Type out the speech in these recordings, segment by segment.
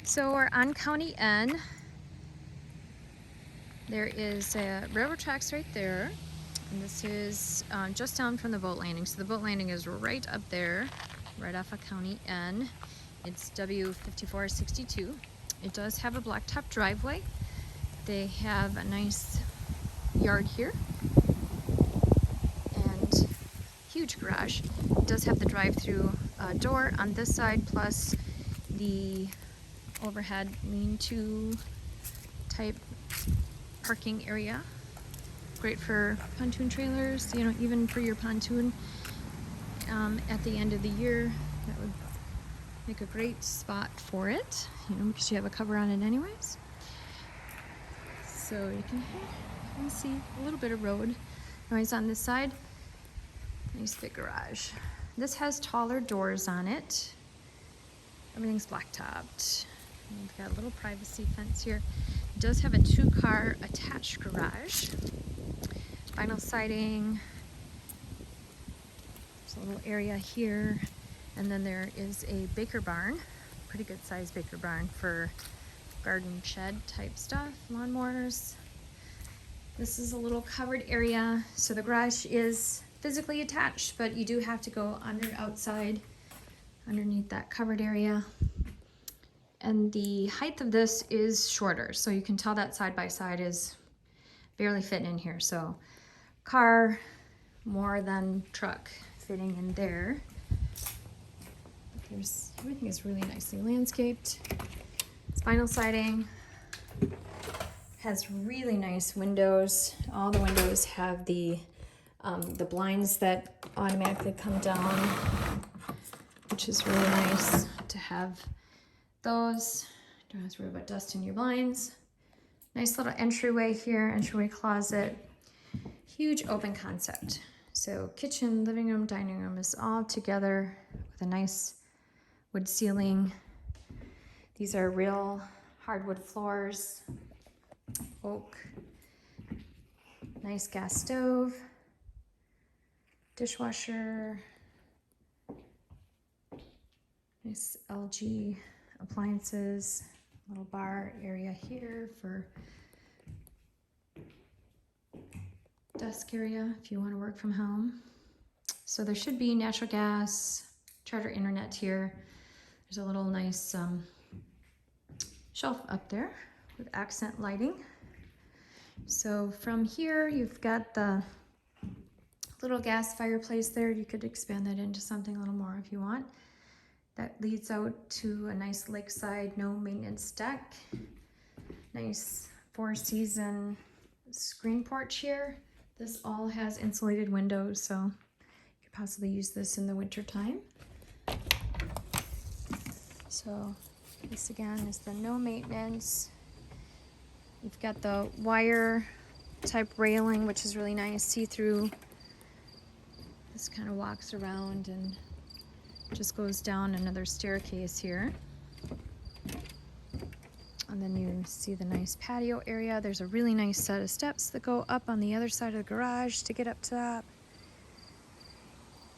So we're on County N. There is railroad tracks right there. And this is just down from the boat landing. So the boat landing is right up there, right off of County N. It's W5462. It does have a blacktop driveway. They have a nice yard here and huge garage. It does have the drive-through door on this side, plus the overhead lean-to type parking area. Great for pontoon trailers, you know, even for your pontoon at the end of the year. That would make a great spot for it, you know, because you have a cover on it anyways. So you can see a little bit of road noise on this side. Nice big garage. This has taller doors on it. Everything's blacktopped. We've got a little privacy fence here. It does have a 2-car attached garage. Vinyl siding. There's a little area here. And then there is a baker barn. Pretty good sized baker barn for garden shed type stuff, lawnmowers. This is a little covered area. So the garage is physically attached, but you do have to go outside underneath that covered area. And the height of this is shorter, so you can tell that side by side is barely fitting in here. So car more than truck fitting in there. Everything is really nicely landscaped. It's vinyl siding. Has really nice windows. All the windows have the blinds that automatically come down, which is really nice to have those. Don't have to worry about dust in your blinds. Nice little entryway here, entryway closet. Huge open concept. So kitchen, living room, dining room is all together with a nice wood ceiling. These are real hardwood floors, oak. Nice gas stove, dishwasher, nice LG appliances, little bar area here for desk area if you want to work from home. So there should be natural gas, charter internet here. There's a little nice shelf up there with accent lighting. So from here, you've got the little gas fireplace there. You could expand that into something a little more if you want. That leads out to a nice lakeside, no maintenance deck. Nice 4-season screen porch here. This all has insulated windows, so you could possibly use this in the winter time. So this again is the no maintenance. You've got the wire type railing, which is really nice, see-through. This kind of walks around and just goes down another staircase here. And then you see the nice patio area. There's a really nice set of steps that go up on the other side of the garage to get up to that.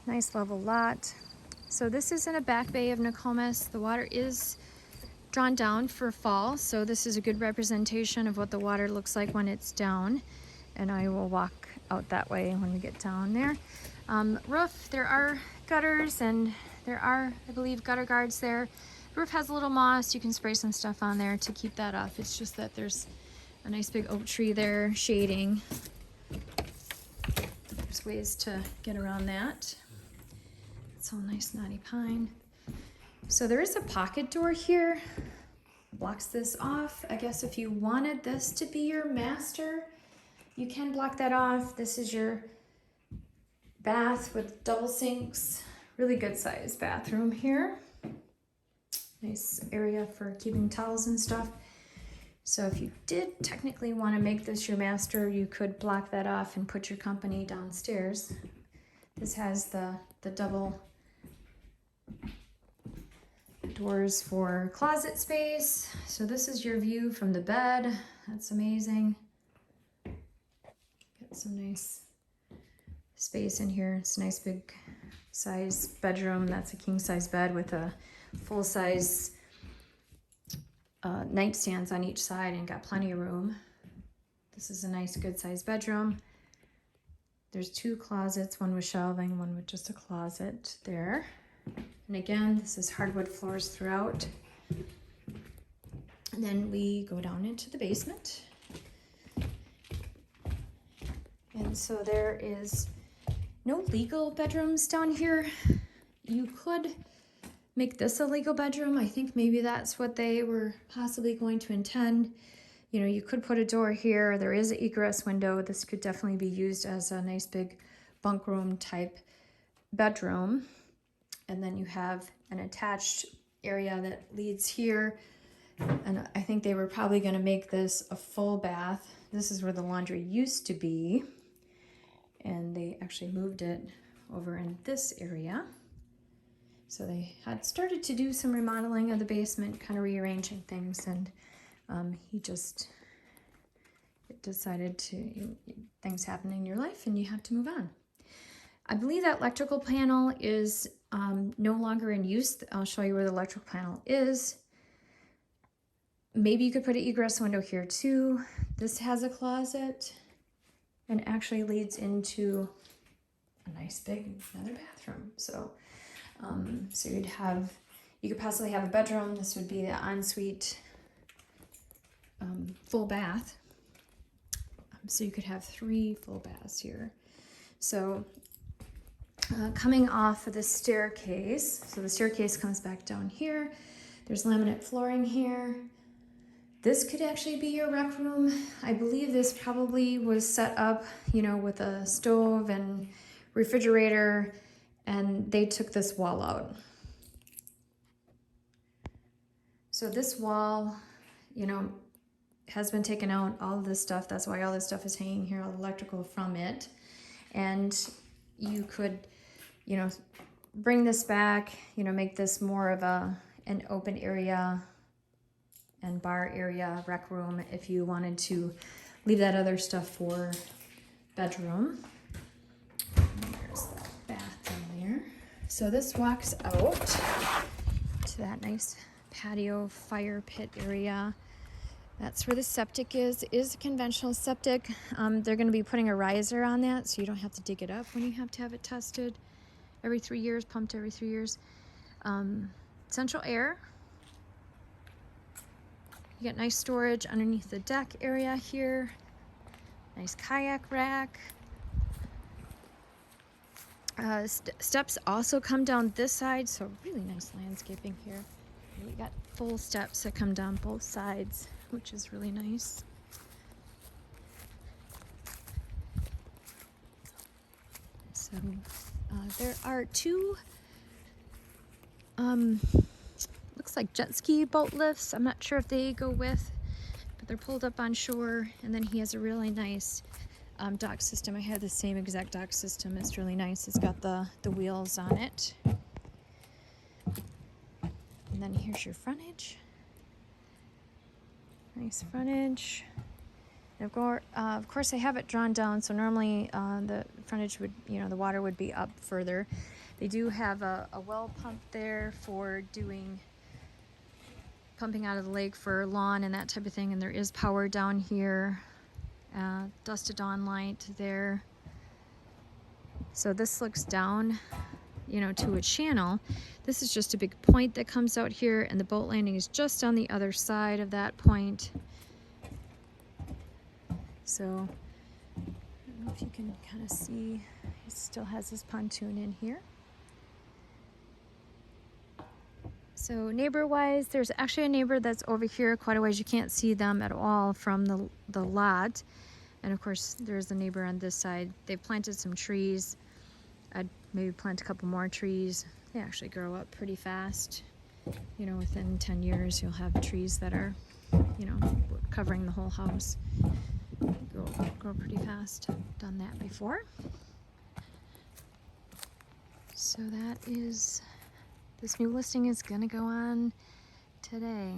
Nice level lot. So this is in a back bay of Nokomis. The water is drawn down for fall, so this is a good representation of what the water looks like when it's down. And I will walk out that way when we get down there. Roof, there are gutters and there are, I believe, gutter guards there. The roof has a little moss. You can spray some stuff on there to keep that off. It's just that there's a nice big oak tree there shading. There's ways to get around that. It's all nice knotty pine. So there is a pocket door here. Blocks this off. I guess if you wanted this to be your master, you can block that off. This is your bath with double sinks. Really good sized bathroom here. Nice area for keeping towels and stuff. So if you did technically want to make this your master, you could block that off and put your company downstairs. This has the double doors for closet space. So this is your view from the bed. That's amazing. Got some nice space in here. It's a nice big size bedroom. That's a king size bed with a full size nightstands on each side and got plenty of room. This is a nice good sized bedroom. There's 2 closets, one with shelving, one with just a closet there. And again, this is hardwood floors throughout. And then we go down into the basement. And so there is no legal bedrooms down here. You could make this a legal bedroom. I think maybe that's what they were possibly going to intend. You know, you could put a door here. There is an egress window. This could definitely be used as a nice big bunk room type bedroom. And then you have an attached area that leads here. And I think they were probably going to make this a full bath. This is where the laundry used to be. And they actually moved it over in this area. So they had started to do some remodeling of the basement, kind of rearranging things, and he just decided to, things happen in your life and you have to move on. I believe that electrical panel is no longer in use. I'll show you where the electrical panel is. Maybe you could put an egress window here too. This has a closet and actually leads into a nice big another bathroom. So, so you could possibly have a bedroom. This would be the ensuite full bath. So you could have 3 full baths here. So coming off of the staircase, so the staircase comes back down here. There's laminate flooring here. This could actually be your rec room. I believe this probably was set up, you know, with a stove and refrigerator, and they took this wall out. So this wall, you know, has been taken out, all of this stuff. That's why all this stuff is hanging here, all the electrical from it. And you could, you know, bring this back, you know, make this more of an open area and bar area, rec room, if you wanted to leave that other stuff for bedroom. And there's the bath in there. So this walks out to that nice patio fire pit area. That's where the septic is. It is a conventional septic. They're going to be putting a riser on that, so you don't have to dig it up when you have to have it tested every 3 years, pumped every 3 years. Central air. You got nice storage underneath the deck area here. Nice kayak rack. Steps also come down this side, so really nice landscaping here. We got full steps that come down both sides, which is really nice. So there are 2 looks like jet ski boat lifts. I'm not sure if they go with, but they're pulled up on shore. And then he has a really nice dock system. I have the same exact dock system. It's really nice. It's got the wheels on it. And then here's your frontage. Nice frontage. And of course, I have it drawn down, so normally the frontage would, you know, the water would be up further. They do have a well pump there for doing pumping out of the lake for lawn and that type of thing, and there is power down here. Dusk to dawn light there. So this looks down, you know, to a channel. This is just a big point that comes out here, and the boat landing is just on the other side of that point. So I don't know if you can kind of see, he still has his pontoon in here. So neighbor-wise, there's actually a neighbor that's over here quite a ways. You can't see them at all from the lot. And of course, there's a neighbor on this side. They've planted some trees. I'd maybe plant a couple more trees. They actually grow up pretty fast. You know, within 10 years, you'll have trees that are, you know, covering the whole house. Grow pretty fast. I've done that before. So that is, this new listing is gonna go on today.